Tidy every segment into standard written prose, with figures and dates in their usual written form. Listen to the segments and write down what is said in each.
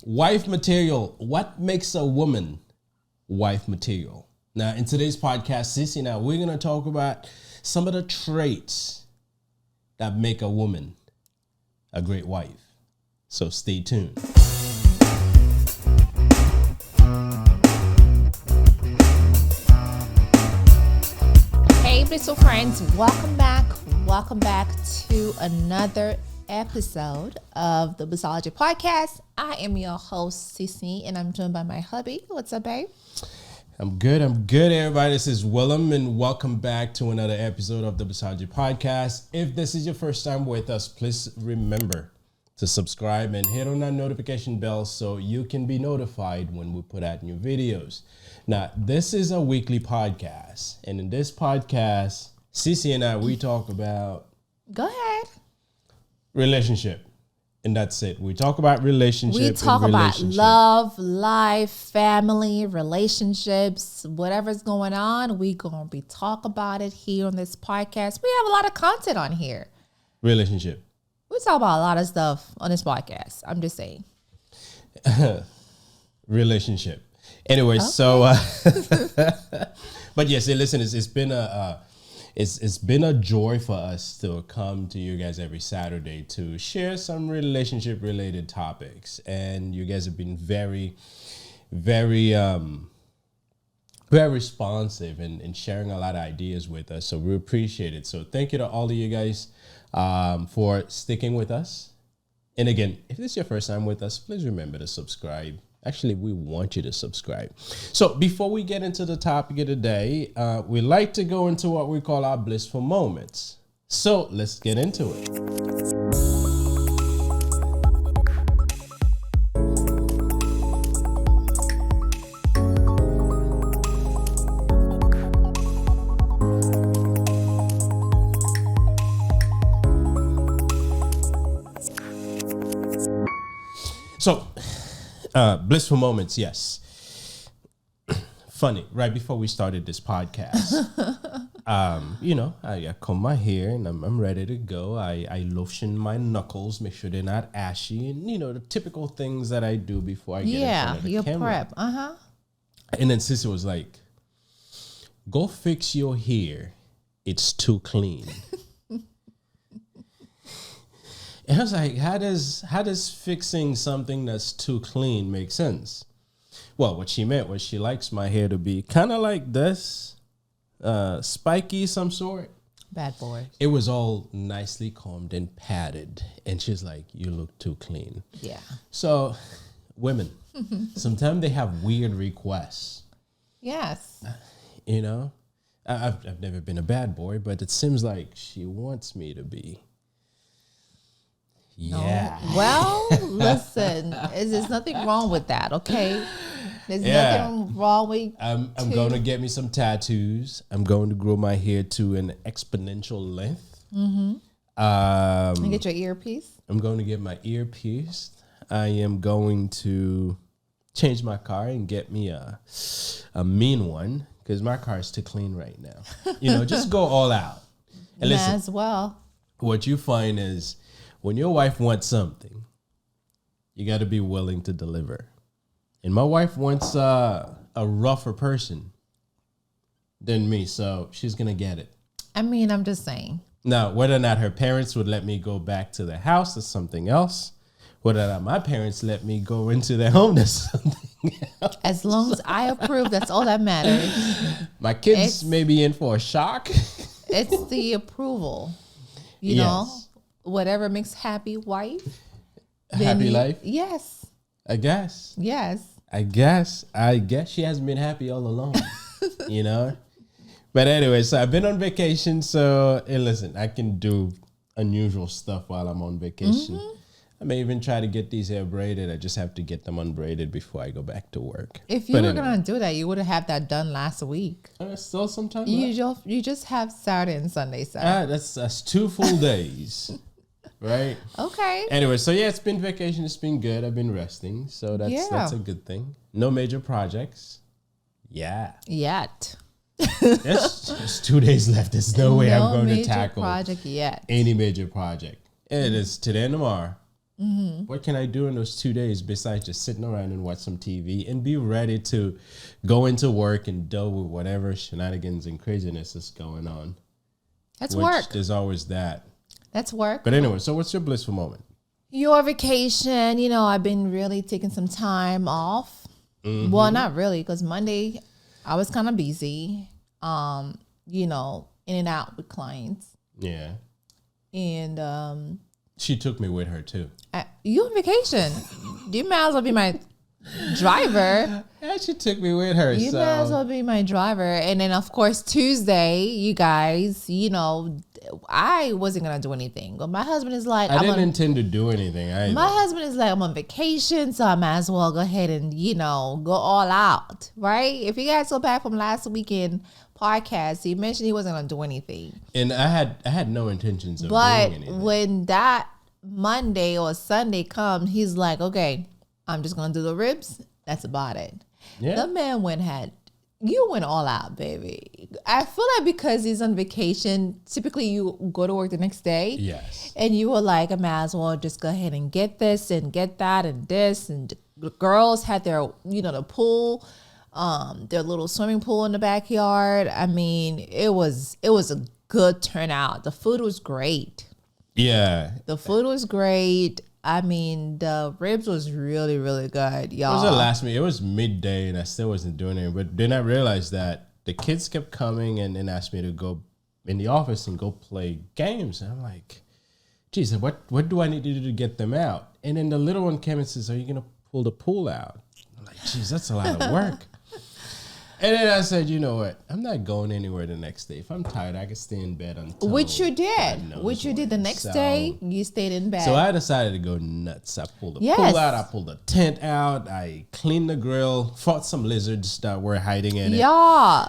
Wife material. What makes a woman wife material? Now, in today's podcast, Sissy, now we're going to talk about some of the traits that make a woman a great wife. So stay tuned. Hey, Blissful friends, welcome back to another episode of the Blissology Podcast. I am your host, Sissy, and I'm joined by my hubby. What's up, babe? I'm good, everybody. This is Willem, and welcome back to another episode of the Blissology Podcast. If this is your first time with us, please remember to subscribe and hit on that notification bell so you can be notified when we put out new videos. Now, this is a weekly podcast, and in this podcast, Sissy and I, we talk about... Go ahead. Relationship. And that's it. We talk about relationship. We talk about love, life, family, relationships, whatever's going on. We're going to be talk about it here on this podcast. We have a lot of content on here. Relationship. We talk about a lot of stuff on this podcast. I'm just saying. Relationship. Anyway, okay. So, but yes, listen, it's been a joy for us to come to you guys every Saturday to share some relationship related topics. And you guys have been very, very, very responsive and sharing a lot of ideas with us. So we appreciate it. So thank you to all of you guys for sticking with us. And again, if this is your first time with us, please remember to subscribe. Actually, we want you to subscribe. So before we get into the topic of the day, we like to go into what we call our blissful moments. So let's get into it. So, blissful moments, yes. Funny, right before we started this podcast, I comb my hair and I'm ready to go. I lotion my knuckles, make sure they're not ashy, and the typical things that I do before I get in front of the camera. Prep, And then Sissy was like, "Go fix your hair. It's too clean." And I was like, how does fixing something that's too clean make sense? Well, what she meant was she likes my hair to be kind of like this, spiky some sort. Bad boy. It was all nicely combed and padded. And she's like, "You look too clean." Yeah. So women, sometimes they have weird requests. Yes. I've never been a bad boy, but it seems like she wants me to be. Yeah. No. Well, listen, there's nothing wrong with that, okay? There's nothing wrong with I'm going to get me some tattoos. I'm going to grow my hair to an exponential length. Mm-hmm. And get your earpiece. I'm going to get my ear pierced. I am going to change my car and get me a mean one because my car is too clean right now. Just go all out. And listen, as well. What you find is, when your wife wants something, you got to be willing to deliver. And my wife wants a rougher person than me, so she's going to get it. I mean, I'm just saying. Now, whether or not her parents would let me go back to the house is something else. Whether or not my parents let me go into their home, that's something else. As long as I approve, that's all that matters. My kids may be in for a shock. It's the approval, you know? Whatever makes happy wife. Happy life? Yes. I guess. Yes. I guess she hasn't been happy all along, But anyway, so I've been on vacation. So, hey, listen, I can do unusual stuff while I'm on vacation. Mm-hmm. I may even try to get these hair braided. I just have to get them unbraided before I go back to work. If you were going to do that, you would have had that done last week. Still sometimes. You just have Saturday and Sunday, sir. That's 2 full days. Right? Okay. Anyway, so yeah, it's been vacation. It's been good. I've been resting. So that's a good thing. No major projects. Yeah. Yet. There's just 2 days left. There's no way I'm going to tackle project yet. any major project. It is today and tomorrow. What can I do in those 2 days besides just sitting around and watch some TV and be ready to go into work and deal with whatever shenanigans and craziness is going on? That's work. There's always that. That's work. But anyway, so what's your blissful moment? Your vacation, I've been really taking some time off. Well, not really, because Monday I was kind of busy, in and out with clients. Yeah. And she took me with her too. You on vacation. You might as well be my driver. Yeah, she took me with her. You might as well be my driver. And then, of course, Tuesday, you guys, I wasn't going to do anything. But my husband is like... I didn't intend to do anything either. My husband is like, I'm on vacation, so I might as well go ahead and, go all out, right? If you guys go back from last weekend podcast, he mentioned he wasn't going to do anything. And I had no intentions of doing anything. But when that Monday or Sunday comes, he's like, okay, I'm just going to do the ribs. That's about it. Yeah. The man you went all out, baby. I feel like because he's on vacation, typically you go to work the next day. Yes. And you were like, I might as well just go ahead and get this and get that and this. And the girls had their, the pool, their little swimming pool in the backyard. I mean, it was a good turnout. The food was great. Yeah. The food was great. I mean, the ribs was really, really good, y'all. It was the last meal. It was midday, and I still wasn't doing it. But then I realized that the kids kept coming and asked me to go in the office and go play games. And I'm like, geez, what do I need to do to get them out? And then the little one came and says, are you going to pull the pool out? I'm like, geez, that's a lot of work. And then I said, you know what? I'm not going anywhere the next day. If I'm tired, I can stay in bed until... Which you did. The next day, you stayed in bed. So I decided to go nuts. I pulled the pool out. I pulled the tent out. I cleaned the grill. Fought some lizards that were hiding in it. Yeah.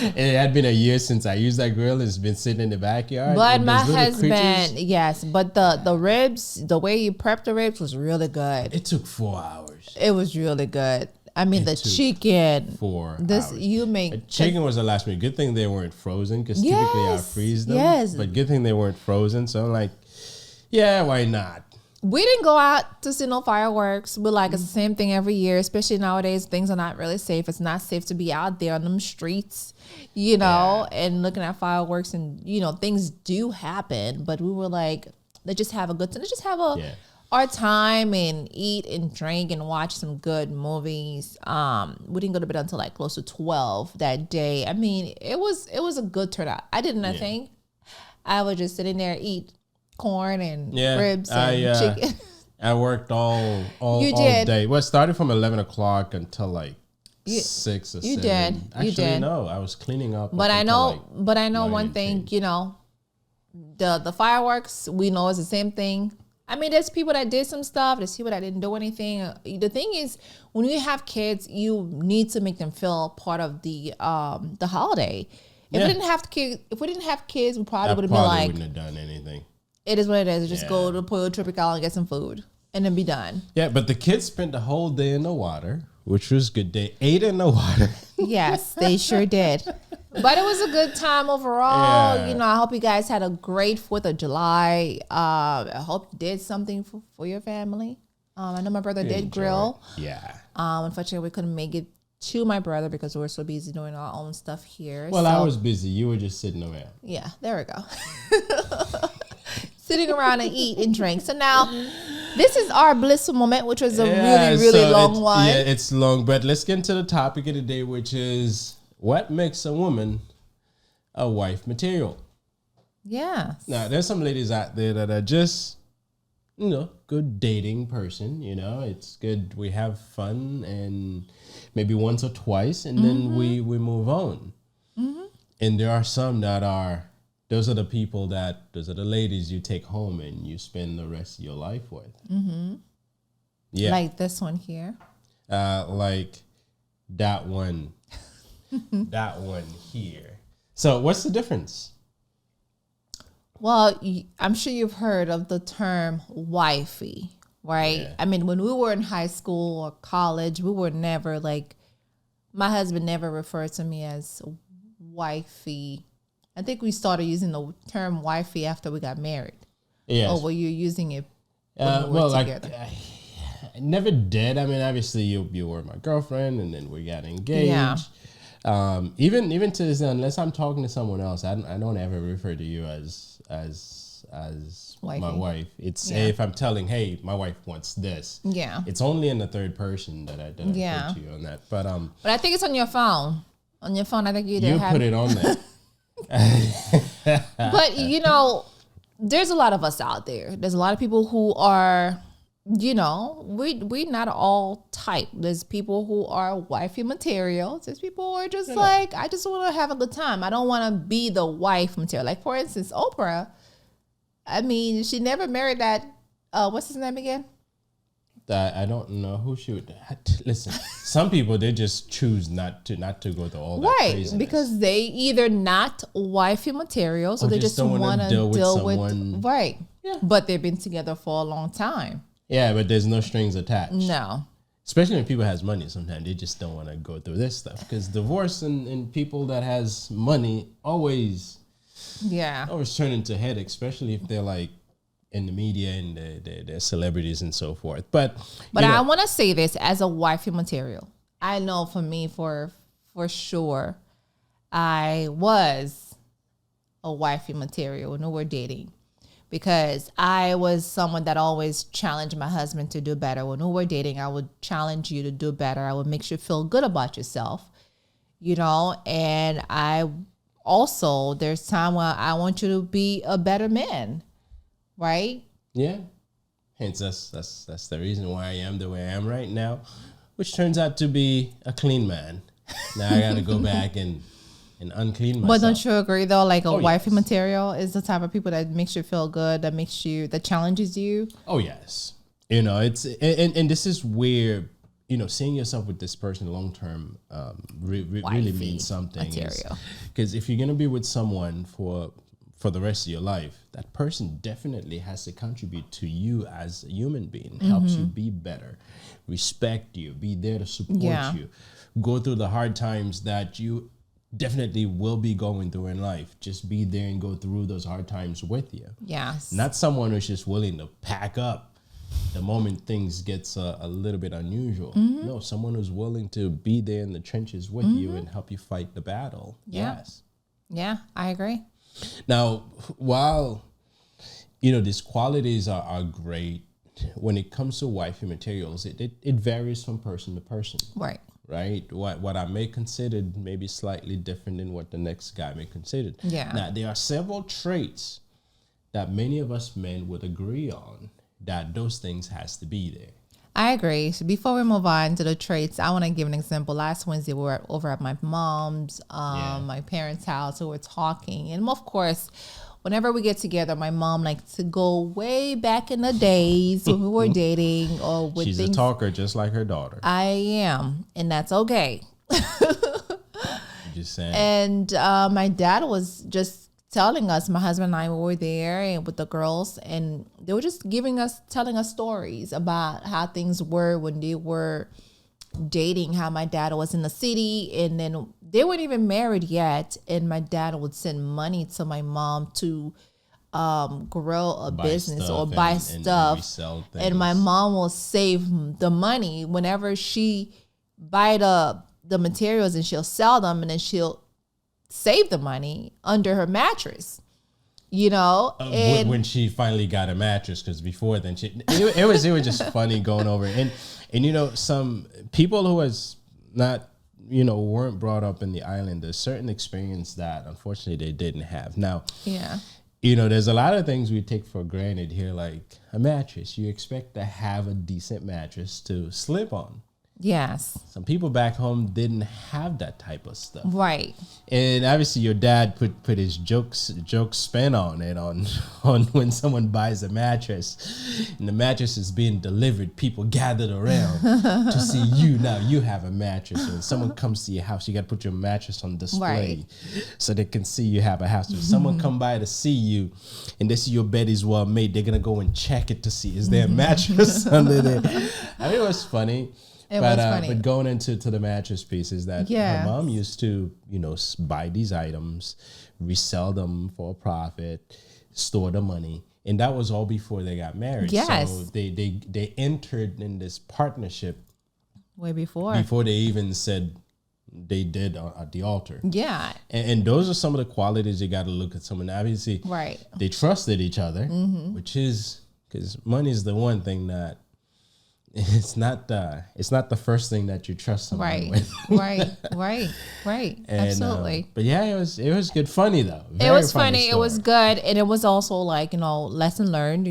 And it had been a year since I used that grill. It's been sitting in the backyard. But my husband, yes. But the ribs, the way you prepped the ribs was really good. It took 4 hours. It was really good. I mean, the chicken. 4 hours. The chicken was the last meal. Good thing they weren't frozen, because typically I freeze them. Yes. But good thing they weren't frozen. So I'm like, yeah, why not? We didn't go out to see no fireworks. We're like, it's the same thing every year, especially nowadays. Things are not really safe. It's not safe to be out there on them streets, and looking at fireworks, and, things do happen. But we were like, let's just have a good time. Let's just have our time and eat and drink and watch some good movies. We didn't go to bed until like close to 12 that day. I mean, it was a good turnout. I did nothing. I was just sitting there, eat corn and ribs and chicken. I worked all day. Well, it started from 11 o'clock until like 6 or 7. You did. Actually, no, I was cleaning up. But I know one thing, the fireworks, we know is the same thing. I mean, there's people that did some stuff. There's people that didn't do anything. The thing is, when you have kids, you need to make them feel part of the holiday. If we didn't have kids, we probably would have been like, wouldn't have done anything. It is what it is. Just go to Pollo Tropical and get some food, and then be done. Yeah, but the kids spent the whole day in the water, which was good. They ate in the water. Yes, they sure did. But it was a good time overall. Yeah. I hope you guys had a great 4th of July. I hope you did something for your family. I know my brother did grill. Yeah. Unfortunately, we couldn't make it to my brother because we were so busy doing our own stuff here. Well, I was busy. You were just sitting around. Yeah, there we go. Sitting around and eat and drink. So now, this is our blissful moment, which was a really long one. Yeah, it's long. But let's get into the topic of the day, which is... what makes a woman a wife material? Yeah. Now, there's some ladies out there that are just, good dating person. It's good. We have fun and maybe once or twice, and then we move on. Mm-hmm. And there are some that are, those are the ladies you take home and you spend the rest of your life with. Mm-hmm. Yeah. Like this one here. Like that one. That one here. So what's the difference? Well, I'm sure you've heard of the term wifey, right? Yeah. I mean, when we were in high school or college, we were never like, my husband never referred to me as wifey. I think we started using the term wifey after we got married. Yes. Or were you using it when we well, were like together? I never did. I mean, obviously you were my girlfriend, and then we got engaged. Yeah. Even to this day, unless I'm talking to someone else, I don't ever refer to you as Wifey. my wife. It's Yeah. if I'm telling, hey, my wife wants this. Yeah. It's only in the third person that I refer to you on that. But But I think it's on your phone. On your phone, I think you you put it on there. But there's a lot of us out there. There's a lot of people who are, we not all type. There's people who are wifey materials. There's people who are just like, I just want to have a good time. I don't want to be the wife material. Like, for instance, Oprah, I mean, she never married that, what's his name again? I don't know who she would. Listen, some people, they just choose not to go through all that craziness. Because they either not wifey materials or they just don't want to deal with someone. Right. Yeah. But they've been together for a long time. Yeah, but there's no strings attached. No. Especially when people has money, sometimes they just don't want to go through this stuff. Because divorce and people that has money always turn into headaches, especially if they're like in the media and they're celebrities and so forth. But I want to say this as a wifey material. I know for me, for sure, I was a wifey material when we were dating. Because I was someone that always challenged my husband to do better. When we were dating, I would challenge you to do better. I would make you feel good about yourself, and I also, there's time where I want you to be a better man, right? Yeah. Hence, that's the reason why I am the way I am right now, which turns out to be a clean man. Now I got to go back and unclean myself. But don't you agree though? Like a wifey material is the type of people that makes you feel good, that challenges you. Oh yes, it's and this is where seeing yourself with this person long term really means something. Because if you're gonna be with someone for the rest of your life, that person definitely has to contribute to you as a human being, helps you be better, respect you, be there to support you, go through the hard times that you definitely will be going through in life. Just be there and go through those hard times with you. Yes. Not someone who's just willing to pack up the moment things gets a little bit unusual. No, someone who's willing to be there in the trenches with you and help you fight the battle. Yeah. Yes. Yeah, I agree. Now, while these qualities are great, when it comes to wifey materials, it varies from person to person. Right? What I may consider maybe slightly different than what the next guy may consider. Yeah. Now, there are several traits that many of us men would agree on that those things has to be there. I agree. So before we move on to the traits, I want to give an example. Last Wednesday, we were over at my mom's, my parents' house. We were talking. And of course, whenever we get together, my mom likes to go way back in the days when we were dating or with She's things. a talker just like her daughter. I am. And that's okay. Just saying. And my dad was just telling us, my husband and I were there and with the girls, and they were just telling us stories about how things were when they were dating, how my dad was in the city, and then they weren't even married yet, and my dad would send money to my mom to grow a business or buy stuff, and my mom will save the money whenever she buy the materials, and she'll sell them, and then she'll save the money under her mattress, and when she finally got a mattress, because before then it was just funny going over and some people who was not weren't brought up in the island, there's certain experience that unfortunately they didn't have. Now there's a lot of things we take for granted here, like a mattress. You expect to have a decent mattress to sleep on. Yes. Some people back home didn't have that type of stuff. Right. And obviously your dad put his joke spin on it on when someone buys a mattress and the mattress is being delivered, people gathered around to see you. Now you have a mattress. When someone comes to your house, you got to put your mattress on display so they can see you have a house. If someone come by to see you and they see your bed is well made, they're going to go and check it to see, is there a mattress under there? I mean, it was funny. But going into the mattress pieces that her mom used to, buy these items, resell them for a profit, store the money, And that was all before they got married. Yes. So they entered in this partnership way before they even said they did at the altar. Yeah. And those are some of the qualities you got to look at someone. Obviously, Right. they trusted each other, which is because money is the one thing that it's not the first thing that you trust someone with. Right. And, Absolutely. But yeah, it was good, funny though. It was Very funny. It was story. good. And it was also like, lesson learned.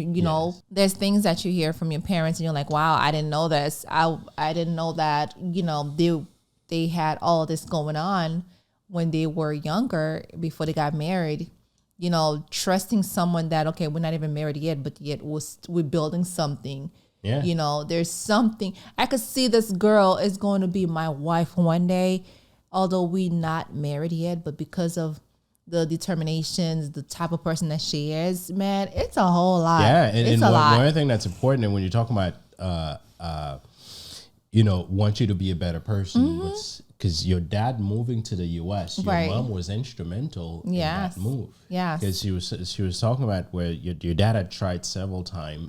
There's things that you hear from your parents and you're like, wow, I didn't know this. I didn't know that, they had all this going on when they were younger before they got married. Trusting someone that, okay, we're not even married yet, but yet we're building something. Yeah. There's something. I could see this girl is going to be my wife one day, although we not married yet, but because of the determinations, the type of person that she is, man, it's a whole lot. Yeah, it's a lot. One other thing that's important, and when you're talking about, want you to be a better person, because your dad moving to the U.S., your mom was instrumental in that move. Yeah, because she was talking about where your dad had tried several times.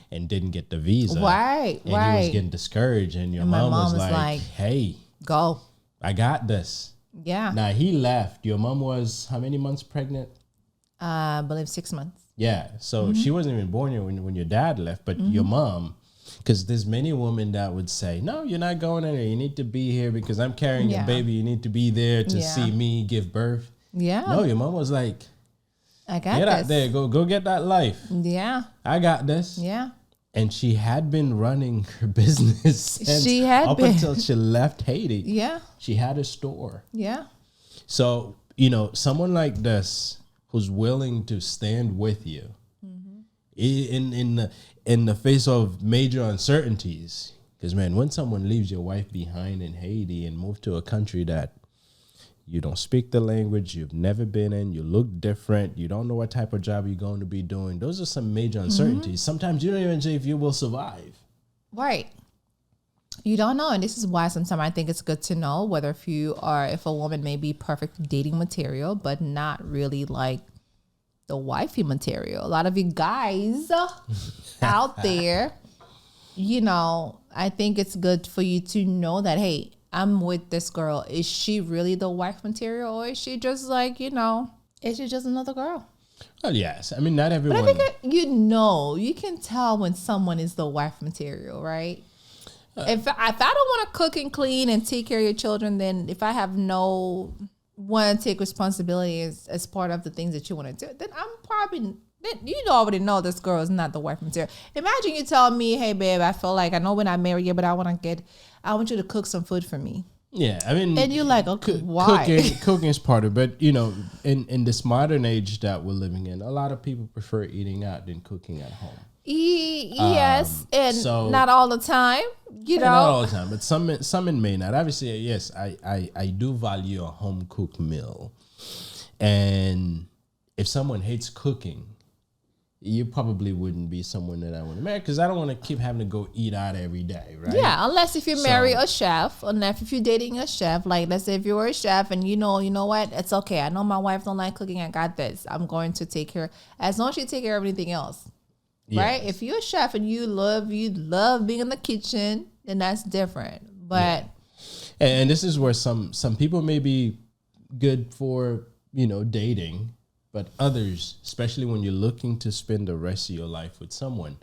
And didn't get the visa. Right. He was getting discouraged, and my mom was like, "Hey, go! I got this." Yeah. Now he left. Your mom was how many months pregnant? I believe 6 months. Yeah. So she wasn't even born here when your dad left, but your mom, because there's many women that would say, "No, you're not going anywhere. You need to be here because I'm carrying your baby. You need to be there to see me give birth." Yeah. No, your mom was like, "I got get this. out there. Go get that life. Yeah. I got this." Yeah. And she had been running her business since until she left Haiti. Yeah. She had a store. Yeah. So, someone like this who's willing to stand with you in the face of major uncertainties. Because, man, when someone leaves your wife behind in Haiti and move to a country that you don't speak the language, you've never been in, you look different, you don't know what type of job you're going to be doing. Those are some major uncertainties. Sometimes you don't even say if you will survive. Right. You don't know. And this is why sometimes I think it's good to know whether if a woman may be perfect dating material, but not really like the wifey material. A lot of you guys out there, I think it's good for you to know that, hey, I'm with this girl. Is she really the wife material, or is she just like, is she just another girl? Well, yes. I mean, not everyone. But I think you can tell when someone is the wife material, right? If I don't want to cook and clean and take care of your children, then if I have no want to take responsibility as part of the things that you want to do, then I'm probably, you already know this girl is not the wife material. Imagine you tell me, hey, babe, I feel like I know we're not married yet, but I want you to cook some food for me. Yeah, I mean, and you're like, okay, why? Cooking is part of it, but in this modern age that we're living in, a lot of people prefer eating out than cooking at home. Yes, and not all the time, Not all the time, but some may not. Obviously, yes, I do value a home cooked meal, and if someone hates cooking, you probably wouldn't be someone that I want to marry, because I don't want to keep having to go eat out every day, right? Yeah, unless if you marry a chef, unless if you're dating a chef, like let's say if you were a chef and you know what, it's okay. I know my wife don't like cooking. I got this. I'm going to take care. As long as you take care of everything else, right? If you're a chef and you love being in the kitchen, then that's different. But and this is where some people may be good for dating. But others, especially when you're looking to spend the rest of your life with someone,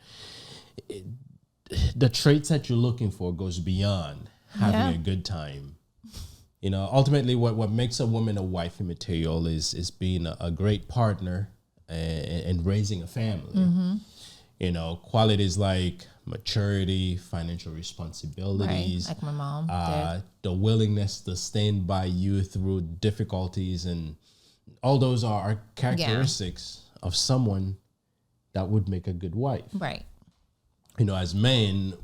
the traits that you're looking for goes beyond having a good time. Ultimately, what makes a woman a wifey material is being a great partner and raising a family. Qualities like maturity, financial responsibilities, right. Like my mom, the willingness to stand by you through difficulties, and all those are characteristics of someone that would make a good wife. Right. As men,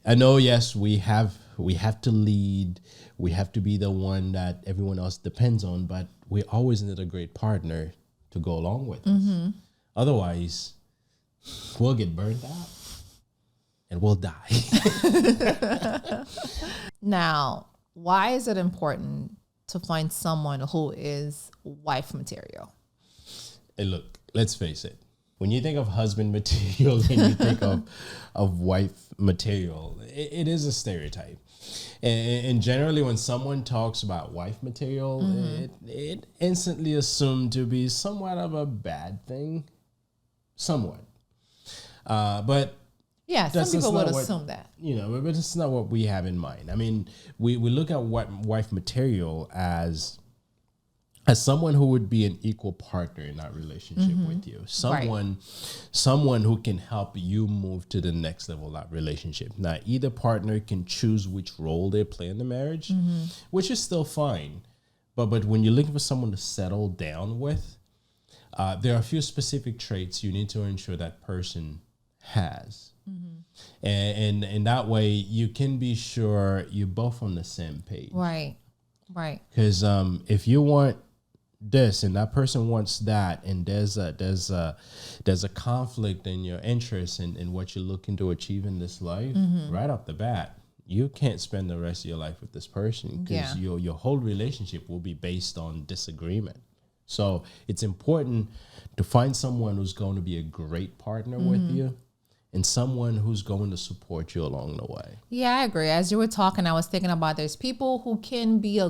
I know, yes, we have to lead. We have to be the one that everyone else depends on, but we always need a great partner to go along with us. Otherwise, we'll get burned out and we'll die. Now, why is it important to find someone who is wife material? Hey, look, let's face it. When you think of husband material and you think of wife material, it is a stereotype. And generally, when someone talks about wife material, it instantly assumed to be somewhat of a bad thing. Somewhat. But yeah, some people would assume that. But it's not what we have in mind. I mean, we look at what wife material as someone who would be an equal partner in that relationship with you. Someone who can help you move to the next level of that relationship. Now, either partner can choose which role they play in the marriage, which is still fine. But when you're looking for someone to settle down with, there are a few specific traits you need to ensure that person has. And that way you can be sure you're both on the same page. Right. Because if you want this and that person wants that, and there's a conflict in your interest in what you're looking to achieve in this life, right off the bat, you can't spend the rest of your life with this person, because your whole relationship will be based on disagreement. So it's important to find someone who's going to be a great partner with you, and someone who's going to support you along the way. Yeah, I agree. As you were talking, I was thinking about there's people who can be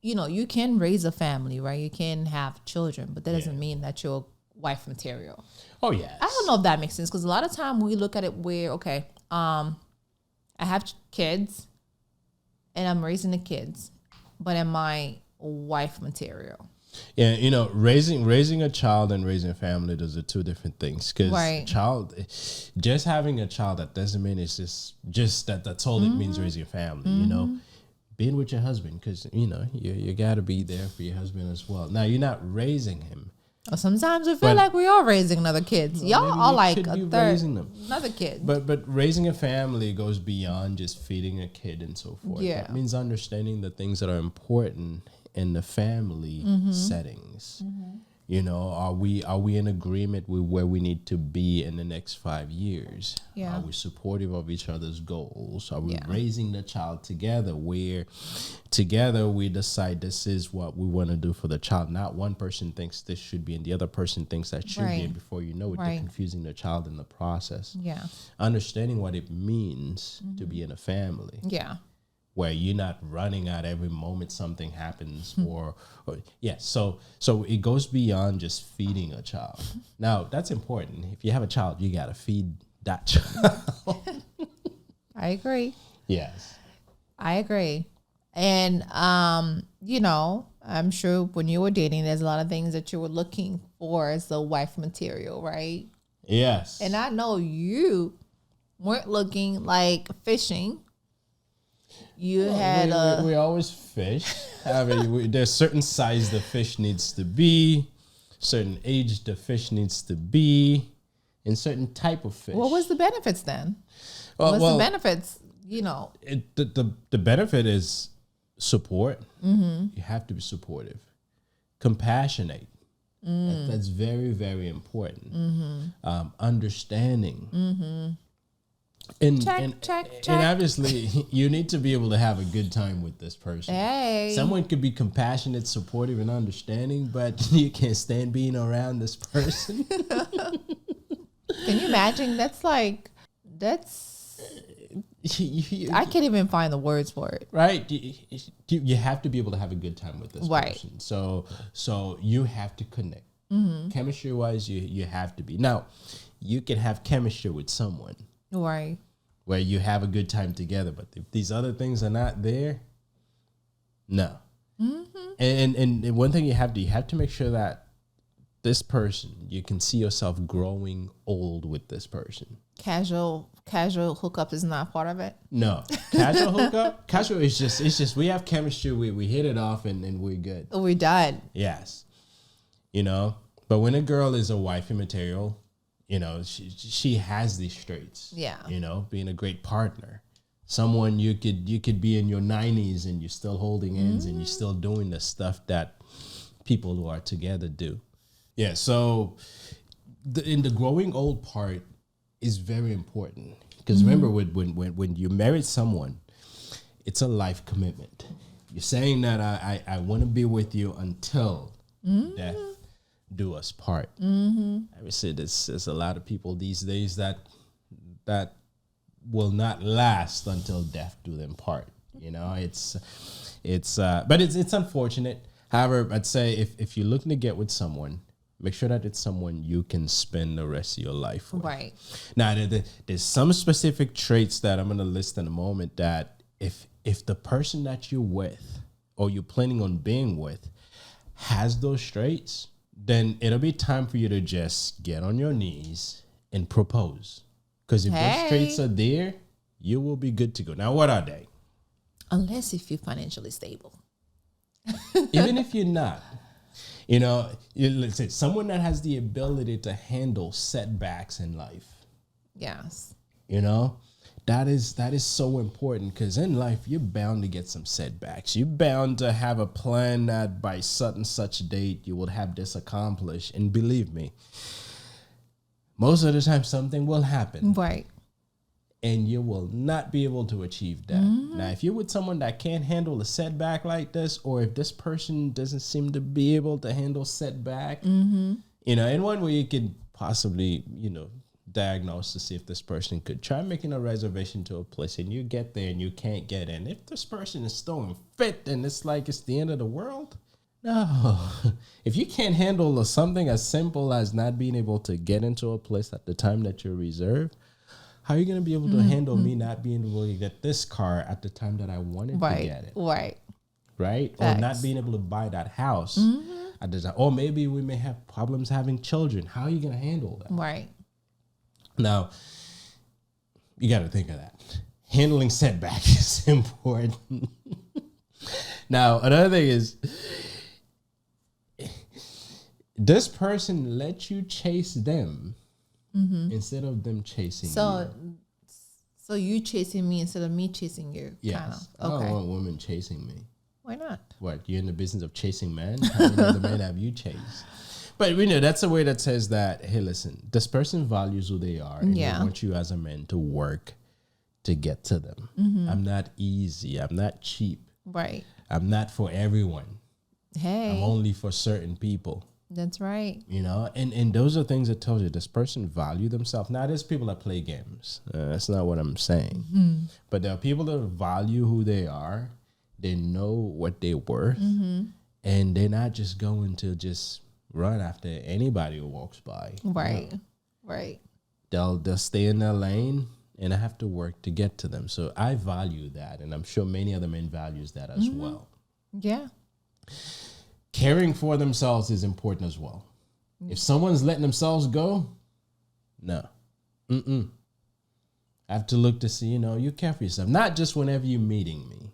you can raise a family, right? You can have children, but that doesn't mean that you're wife material. Oh, yeah. I don't know if that makes sense, because a lot of time we look at it where, I have kids and I'm raising the kids, but am I wife material? Yeah, raising a child and raising a family, those are two different things. Because just having a child, that doesn't mean it's just that's all it means, raising a family. Being with your husband, because you got to be there for your husband as well. Now, you're not raising him. Sometimes we feel like we are raising another kids. Y'all are like a third, another kid. But raising a family goes beyond just feeding a kid and so forth. Yeah. That means understanding the things that are important in the family settings. Are we in agreement with where we need to be in the next 5 years? Yeah. Are we supportive of each other's goals? Are we raising the child together, where together we decide this is what we want to do for the child? Not one person thinks this should be and the other person thinks that should be, and before you know it, they're confusing the child in the process. Yeah. Understanding what it means to be in a family. Yeah. Where you're not running out every moment something happens, so it goes beyond just feeding a child. Now, that's important. If you have a child, you got to feed that child. I agree. Yes. I agree. And, I'm sure when you were dating, there's a lot of things that you were looking for as the wife material, right? Yes. And I know you weren't looking like fishing. We always fish. I mean, there's certain size the fish needs to be, certain age the fish needs to be, and certain type of fish. What was the benefits then? The benefits? The benefit is support. You have to be supportive, compassionate. That's very, very important. Understanding. And obviously, you need to be able to have a good time with this person. Hey. Someone could be compassionate, supportive, and understanding, but you can't stand being around this person. Can you imagine? I can't even find the words for it. Right? You have to be able to have a good time with this person. So you have to connect. Chemistry-wise, you have to be. Now, you can have chemistry with someone. Right. Where you have a good time together. But if these other things are not there, no. And one thing you have to make sure that this person, you can see yourself growing old with this person. Casual hookup is not part of it? No. Casual is just we have chemistry, we hit it off and we're good. We're done. Yes. But when a girl is a wifey material, she has these traits. Yeah. Being a great partner. Someone you could be in your 90s and you're still holding hands and you're still doing the stuff that people who are together do. Yeah. So in the growing old part is very important, because remember when you marry someone, it's a life commitment. You're saying that I want to be with you until death do us part. I would say there's a lot of people these days that will not last until death do them part. It's unfortunate. However, I'd say if you're looking to get with someone, make sure that it's someone you can spend the rest of your life with. Right. Now, there's some specific traits that I'm going to list in a moment that if the person that you're with or you're planning on being with has those traits, then it'll be time for you to just get on your knees and propose. Because if those traits are there, you will be good to go. Now, what are they? Unless if you're financially stable. Even if you're not, let's say someone that has the ability to handle setbacks in life. Yes. That is so important, because in life you're bound to get some setbacks. You're bound to have a plan that by such date you will have this accomplished. And believe me, most of the time something will happen. Right. And you will not be able to achieve that. Now, if you're with someone that can't handle a setback like this, or if this person doesn't seem to be able to handle setback, in one way you could possibly, diagnose to see if this person could try making a reservation to a place, and you get there and you can't get in. If this person is throwing fit and it's like it's the end of the world, no. If you can't handle something as simple as not being able to get into a place at the time that you're reserved, how are you going to be able to handle me not being able to get this car at the time that I wanted to get it? Right. Right? Facts. Or not being able to buy that house at the time. Or maybe we may have problems having children. How are you going to handle that? Right. Now, you got to think of that. Handling setbacks is important. Now, another thing is, this person let you chase them instead of them chasing you. So you chasing me instead of me chasing you? Yes. Okay. I don't want women chasing me. Why not? What, you're in the business of chasing men? How many other men have you chased? But that's a way that says that, hey, listen, this person values who they are, and they want you as a man to work to get to them. I'm not easy. I'm not cheap. Right. I'm not for everyone. Hey. I'm only for certain people. That's right. And those are things that tells you this person value themselves. Now, there's people that play games. That's not what I'm saying. But there are people that value who they are. They know what they're worth. And they're not just going to just run after anybody who walks by. Right. No. Right. They'll stay in their lane, and I have to work to get to them. So I value that, and I'm sure many other men values that as well. Yeah. Caring for themselves is important as well. If someone's letting themselves go, no. I have to look to see, you care for yourself. Not just whenever you're meeting me.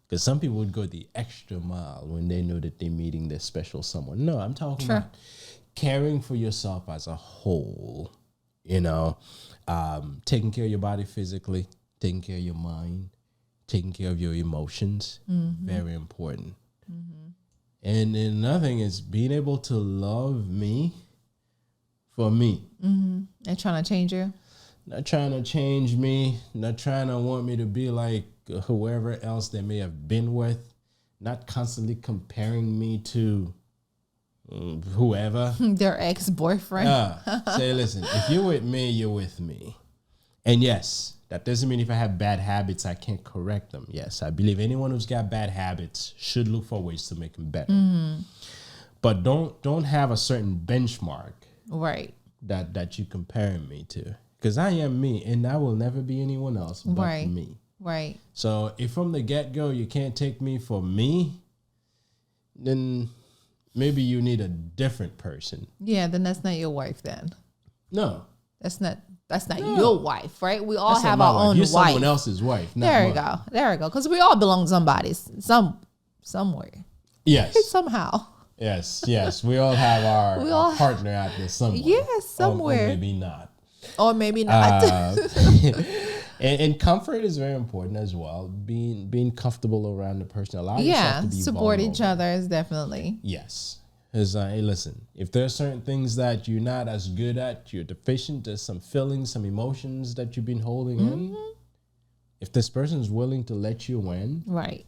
Because some people would go the extra mile when they know that they're meeting their special someone. No, I'm talking about caring for yourself as a whole. Taking care of your body physically, taking care of your mind, taking care of your emotions. Very important. And then another thing is being able to love me for me. And trying to change you? Not trying to change me, not trying to want me to be like whoever else they may have been with, not constantly comparing me to whoever. Their ex-boyfriend. Say, listen, if you're with me, you're with me. And yes, that doesn't mean if I have bad habits, I can't correct them. Yes, I believe anyone who's got bad habits should look for ways to make them better. But don't have a certain benchmark. Right. That you're comparing me to. Because I am me, and I will never be anyone else but me. Right. So if from the get-go you can't take me for me, then maybe you need a different person. Yeah, then that's not your wife then. No. That's not your wife, right? We all have our own wife. You're someone else's wife. There you go. Because we all belong to somebody somewhere. Yes. Somehow. Yes. We all have our partner out there somewhere. Yes, somewhere. Or maybe not. Or maybe not. And comfort is very important as well. Being comfortable around the person. Allow yourself to be support vulnerable. each other is definitely. Yes. Because, hey, listen, if there are certain things that you're not as good at, you're deficient, there's some feelings, some emotions that you've been holding in. If this person is willing to let you in. Right.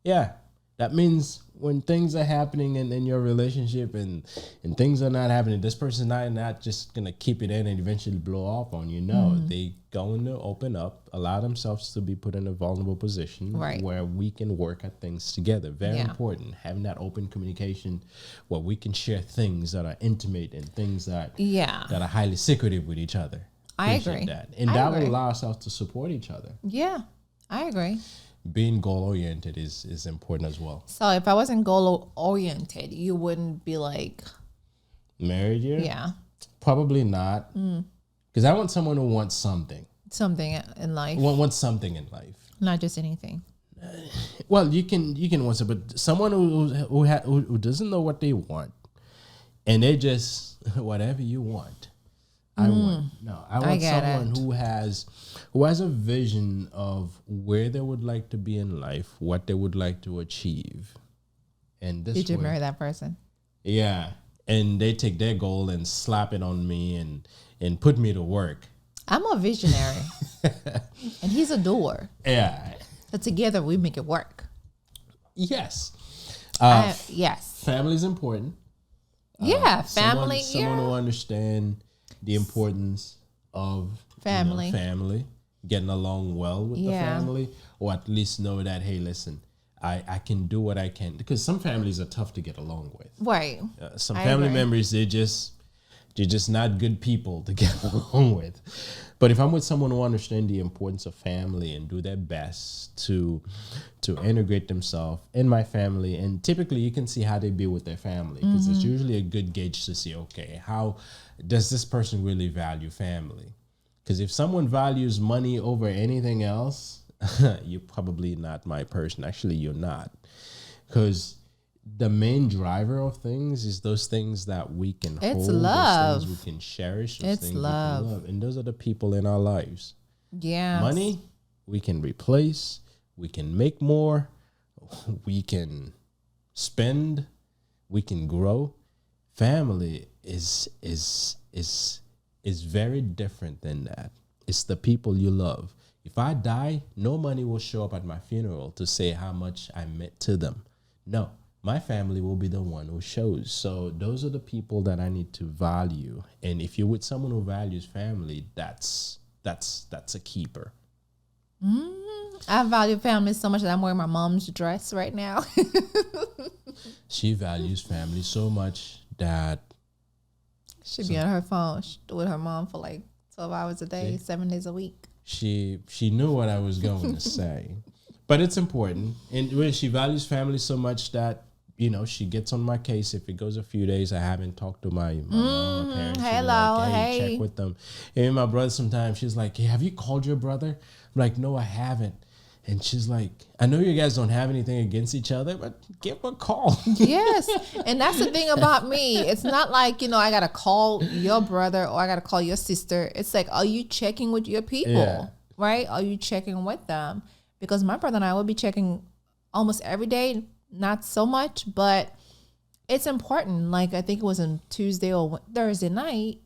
Yeah. That means when things are happening in your relationship and things are not happening, this person's not just going to keep it in and eventually blow off on you. No, they going to open up, allow themselves to be put in a vulnerable position where we can work at things together. Very important. Having that open communication where we can share things that are intimate and things that are highly secretive with each other. I agree. That. And that will allow ourselves to support each other. Yeah, I agree. Being goal-oriented is important as well. So if I wasn't goal-oriented, you wouldn't be like... Married yet? Yeah. Probably not. Because I want someone who wants something. Something in life. Wants something in life. Not just anything. Well, you can want some, but someone who doesn't know what they want, and they just, whatever you want. I want someone who has a vision of where they would like to be in life, what they would like to achieve. And this Did you marry that person? Yeah. And they take their goal and slap it on me and put me to work. I'm a visionary. And he's a doer. Yeah. So together we make it work. Yes. Yes. Family is important. Yeah, family. Someone who understand the importance of family, getting along well with the family, or at least know that, hey, listen, I can do what I can, because some families are tough to get along with. Right. Some family members, they're just not good people to get along with. But if I'm with someone who understands the importance of family and do their best to integrate themselves in my family, and typically you can see how they be with their family, because it's usually a good gauge to see, okay, how does this person really value family? Because if someone values money over anything else, you're probably not my person. Actually, you're not. Because the main driver of things is those things that we can hold, love. those things we can cherish, those It's things love. we can love. And those are the people in our lives. Yeah. Money, we can replace, we can make more, we can spend, we can grow. Family is very different than that. It's the people you love. If I die, no money will show up at my funeral to say how much I meant to them. No, my family will be the one who shows. So those are the people that I need to value. And if you're with someone who values family, that's a keeper. I value family so much that I'm wearing my mom's dress right now. She values family so much that She'd be on her phone with her mom for like 12 hours a day, 7 days a week. she knew what I was going to say. But it's important. And when she values family so much that, you know, she gets on my case. If it goes a few days, I haven't talked to my mom or parents. Hello, like, hey. check with them. And my brother sometimes, she's like, hey, have you called your brother? I'm like, no, I haven't. And she's like, I know you guys don't have anything against each other, but give a call. Yes. And that's the thing about me. It's not like, you know, I got to call your brother or I got to call your sister. It's like, are you checking with your people? Yeah. Right? Are you checking with them? Because my brother and I will be checking almost every day. Not so much, but it's important. Like, I think it was on Tuesday or Thursday night.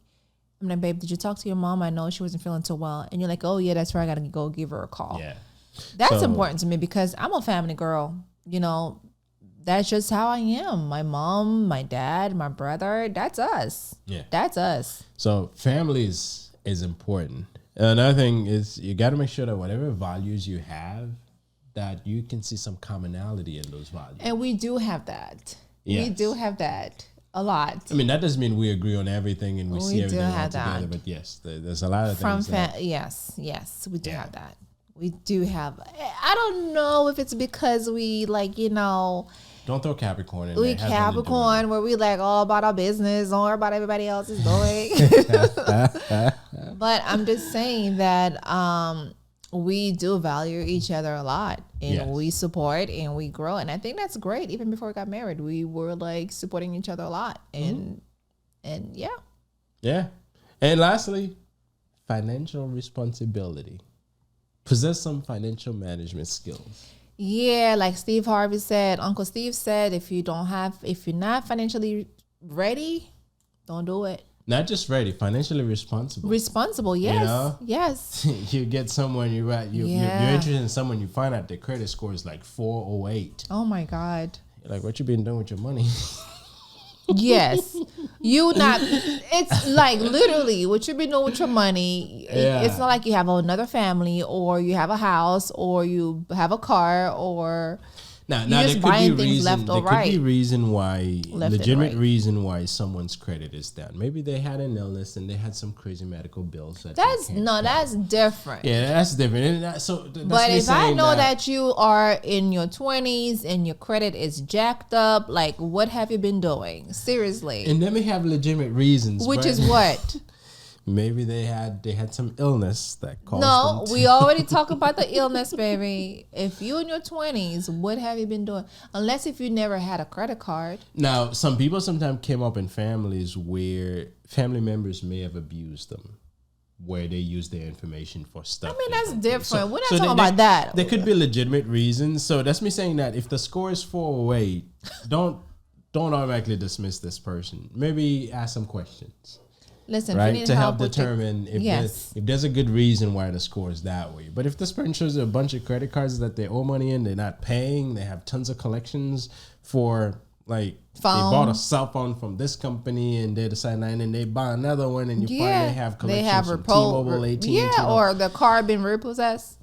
I'm like, babe, did you talk to your mom? I know she wasn't feeling so well. And you're like, oh, yeah, that's right. I got to go give her a call. Yeah. That's important to me because I'm a family girl. You know, that's just how I am. My mom, my dad, my brother, that's us. Yeah. That's us. So family is important. Another thing is you got to make sure that whatever values you have, that you can see some commonality in those values. And we do have that. Yes. We do have that a lot. I mean, that doesn't mean we agree on everything and we see everything all together. that. But yes, there's a lot of things. Yes, we do have that. We do have. I don't know if it's because we like, you know. Don't throw Capricorn in we there. Capricorn where we like all about our business, don't worry about everybody else is doing. But I'm just saying that we do value each other a lot and we support and we grow. And I think that's great. Even before we got married, we were like supporting each other a lot. And yeah. Yeah. And lastly, financial responsibility. Possess some financial management skills. Yeah, like Steve Harvey said, Uncle Steve said, if you're not financially ready, don't do it. Not just ready, financially responsible. Responsible, yes. You know? Yes. You get someone, you're interested in someone, you find out their credit score is like 408. Oh my God. You're like, what you been doing with your money? Yes. It's like literally what you've been doing with your money. Yeah. It's not like you have another family or you have a house or you have a car or Now you're just buying things left or right. There could be reason why, legitimate right. reason why someone's credit is down. Maybe they had an illness and they had some crazy medical bills. That's different. Yeah, that's different. That's but if I know that you are in your 20s and your credit is jacked up, like what have you been doing? Seriously. And then we have legitimate reasons. Which is what? Maybe they had some illness that caused No, them we already talked about the illness, baby. If you in your 20s, what have you been doing? Unless if you never had a credit card. Now, some people sometimes came up in families where family members may have abused them, where they use their information for stuff. I mean, that's different. So, We're not talking about that. There could be legitimate reasons. So that's me saying that if the score is 408, don't automatically dismiss this person. Maybe ask some questions. Listen, right, if you need to help determine if there's a good reason why the score is that way. But if this person shows a bunch of credit cards that they owe money in, they're not paying, they have tons of collections for like phone. They bought a cell phone from this company and they decide and then they buy another one and you find they have collections from T-Mobile, AT&T. Yeah, or the car been repossessed.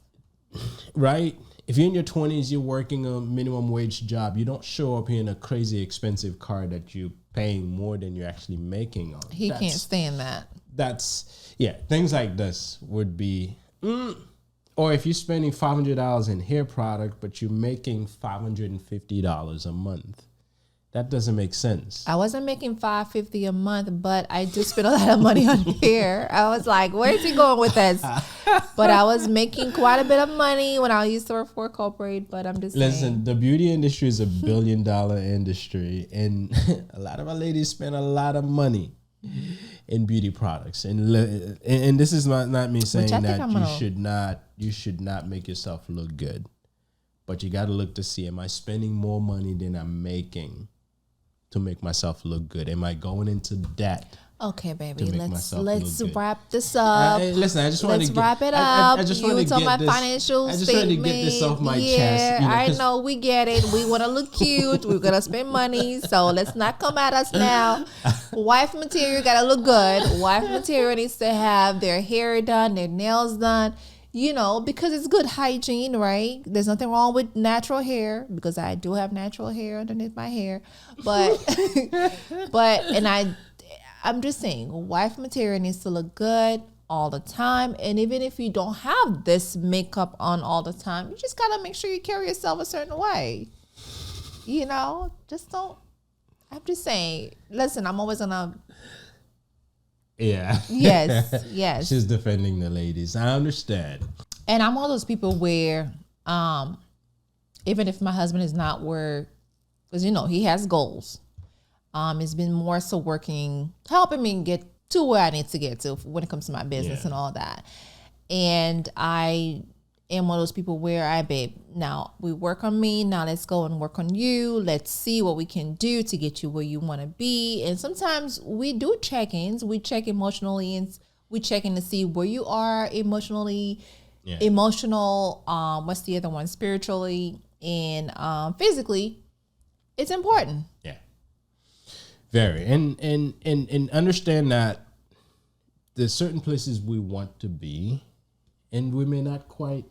Right. If you're in your 20s, you're working a minimum wage job. You don't show up here in a crazy expensive car that you're paying more than you're actually making on. He can't stand that. Things like this would be, or if you're spending $500 in hair product, but you're making $550 a month. That doesn't make sense. I wasn't making $550 a month, but I do spend a lot of money on hair. I was like, where is he going with this? But I was making quite a bit of money when I used to work for corporate, but I'm just saying. The beauty industry is a $1 billion industry, and a lot of our ladies spend a lot of money in beauty products. And this is not me saying that you should not make yourself look good. But you got to look to see, am I spending more money than I'm making to make myself look good? Am I going into debt? Okay, baby, let's wrap this up. Listen, I just want to wrap it up. I just want to get my financial statement. I just want to get this off my chest. I know, we get it. We want to look cute. We're gonna spend money, so let's not come at us now. Wife material gotta look good. Wife material needs to have their hair done, their nails done. Because it's good hygiene, right? There's nothing wrong with natural hair because I do have natural hair underneath my hair, but I'm just saying, wife material needs to look good all the time. And even if you don't have this makeup on all the time, you just gotta make sure you carry yourself a certain way. Just don't. I'm just saying. Listen, I'm always gonna. Yeah. Yes. She's defending the ladies. I understand. And I'm one of those people where, even if my husband is not where, because he has goals. It's been more so helping me get to where I need to get to when it comes to my business and all that. And I am one of those people where babe, now we work on me. Now let's go and work on you. Let's see what we can do to get you where you want to be. And sometimes we do check-ins. We check emotionally and we check in to see where you are emotionally, emotional. What's the other one? Spiritually and physically. It's important. Yeah. Very. And understand that there's certain places we want to be and we may not quite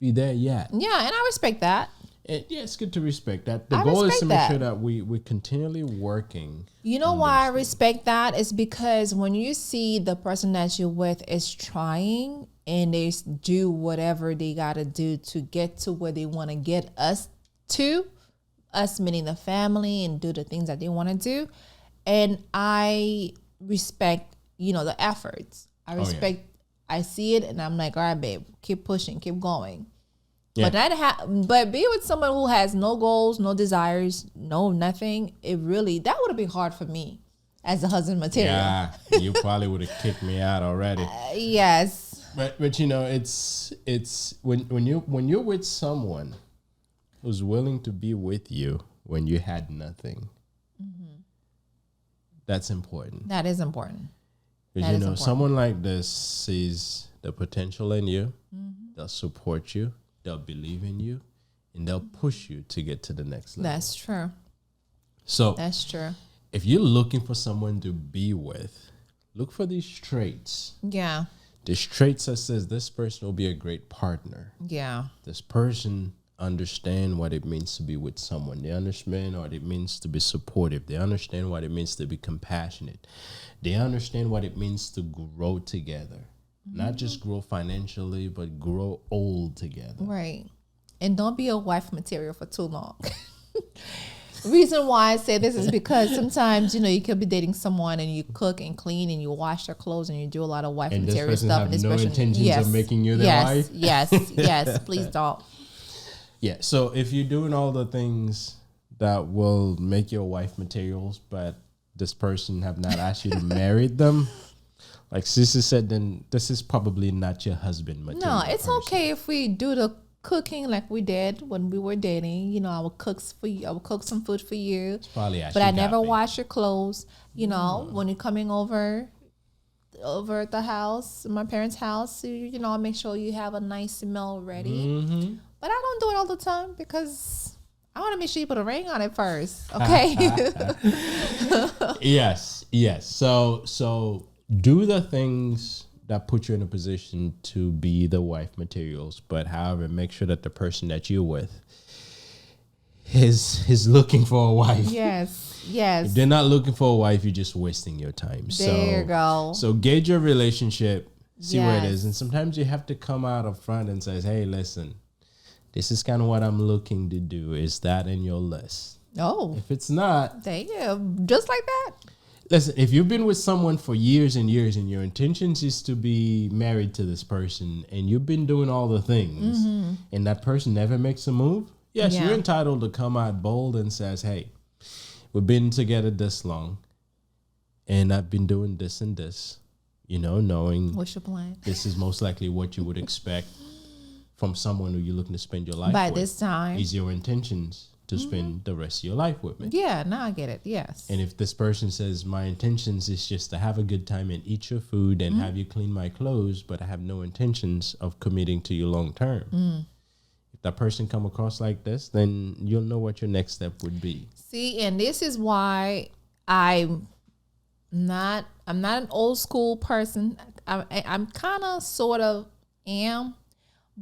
be there yet. Yeah, and I respect that. It's good to respect that. The goal is to make sure that we're continually working. You know why I respect that? Is because when you see the person that you're with is trying and they do whatever they got to do to get to where they want to get us to, us meaning the family, and do the things that they want to do. And I respect, the efforts. I respect. I see it and I'm like, all right, babe, keep pushing, keep going. Yeah. But be with someone who has no goals, no desires, no nothing. That would have been hard for me as a husband material. Yeah, you probably would have kicked me out already. Yes. But it's when you're with someone who's willing to be with you when you had nothing. Mm-hmm. That's important. That is important. Because, you know, someone like this sees the potential in you. They'll support you. They'll believe in you. And they'll push you to get to the next level. That's true. So that's true. If you're looking for someone to be with, look for these traits. Yeah. These traits that says this person will be a great partner. Yeah. This person understand what it means to be with someone. They understand what it means to be supportive. They understand what it means to be compassionate. They understand what it means to grow together. Not just grow financially, but grow old together. Right. And don't be a wife material for too long. The reason why I say this is because sometimes, you know, you could be dating someone and you cook and clean and you wash their clothes and you do a lot of wife material stuff. And this person have no intentions of making you their wife? Yes, please don't. Yeah, so if you're doing all the things that will make your wife materials, but this person have not asked you to marry them, like Sissy said, then this is probably not your husband material. No, it's okay if we do the cooking like we did when we were dating. You know, I would cook for you. I would cook some food for you. It's probably but I never wash your clothes. You know, when you're coming over at the house, my parents' house, you know, I make sure you have a nice meal ready. But I don't do it all the time because I want to make sure you put a ring on it first. Okay. Yes. So do the things that put you in a position to be the wife materials, but however, make sure that the person that you're with is looking for a wife. Yes. If they're not looking for a wife, you're just wasting your time. There you go. So gauge your relationship, see where it is. And sometimes you have to come out up front and say, hey, listen, this is kind of what I'm looking to do. Is that in your list? Oh. If it's not. Damn. Just like that. Listen, if you've been with someone for years and years and your intentions is to be married to this person and you've been doing all the things and that person never makes a move, yes, you're entitled to come out bold and says, hey, we've been together this long and I've been doing this and this, you know, knowing what's your plan? This is most likely what you would expect from someone who you're looking to spend your life by with. this time. Is your intentions to spend the rest of your life with me. Yeah, now I get it. Yes. And if this person says, my intentions is just to have a good time and eat your food and have you clean my clothes, but I have no intentions of committing to you long term. If that person come across like this, then you'll know what your next step would be. See, and this is why I'm not an old school person. I'm kind of sort of am.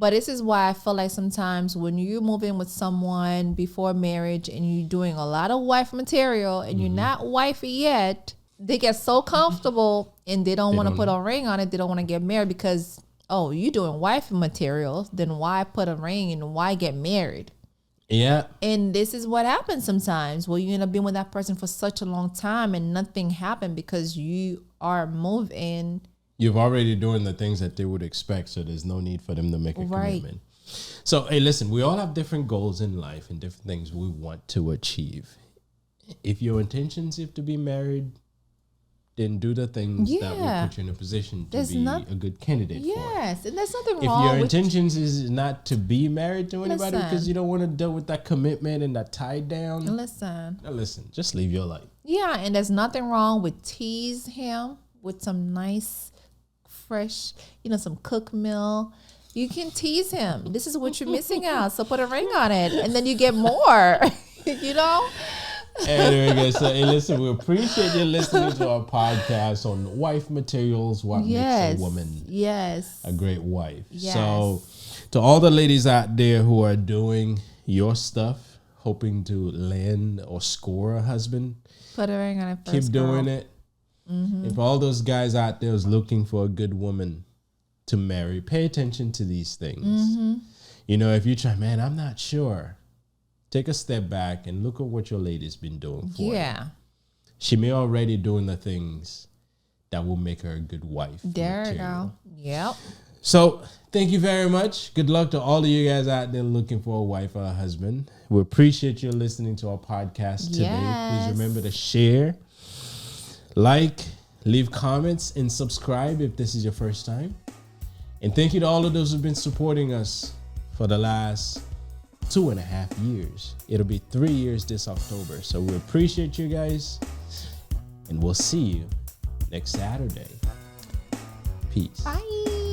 But this is why I feel like sometimes when you move in with someone before marriage and you're doing a lot of wife material and you're not wifey yet, they get so comfortable and they don't want to put a ring on it. They don't want to get married because, oh, you're doing wifey material. Then why put a ring and why get married? Yeah. And this is what happens sometimes where you end up being with that person for such a long time and nothing happened because you are moving. You've already doing the things that they would expect, so there's no need for them to make a commitment. So, hey, listen, we all have different goals in life and different things we want to achieve. If your intentions is to be married, then do the things that will put you in a position to be a good candidate for it. Yes, and there's nothing wrong with... If your intentions is not to be married to anybody because you don't want to deal with that commitment and that tie down. Listen, just live your life. Yeah, and there's nothing wrong with tease him with some nice... fresh, you know, some cook meal. You can tease him. This is what you're missing out. So put a ring on it, and then you get more. You know. Anyway, guys, so hey, listen, we appreciate you listening to our podcast on wife materials. What makes a woman a great wife. Yes. So, to all the ladies out there who are doing your stuff, hoping to land or score a husband, put a ring on it first. Keep doing it. If all those guys out there is looking for a good woman to marry, pay attention to these things. You know, if you try, man, I'm not sure. Take a step back and look at what your lady's been doing for you. She may already doing the things that will make her a good wife. There you go. Yep. So thank you very much. Good luck to all of you guys out there looking for a wife or a husband. We appreciate you listening to our podcast today. Please remember to share, like, leave comments, and subscribe if this is your first time. And thank you to all of those who've been supporting us for the last 2.5 years. It'll be 3 years this October. So we appreciate you guys, and we'll see you next Saturday. Peace. Bye.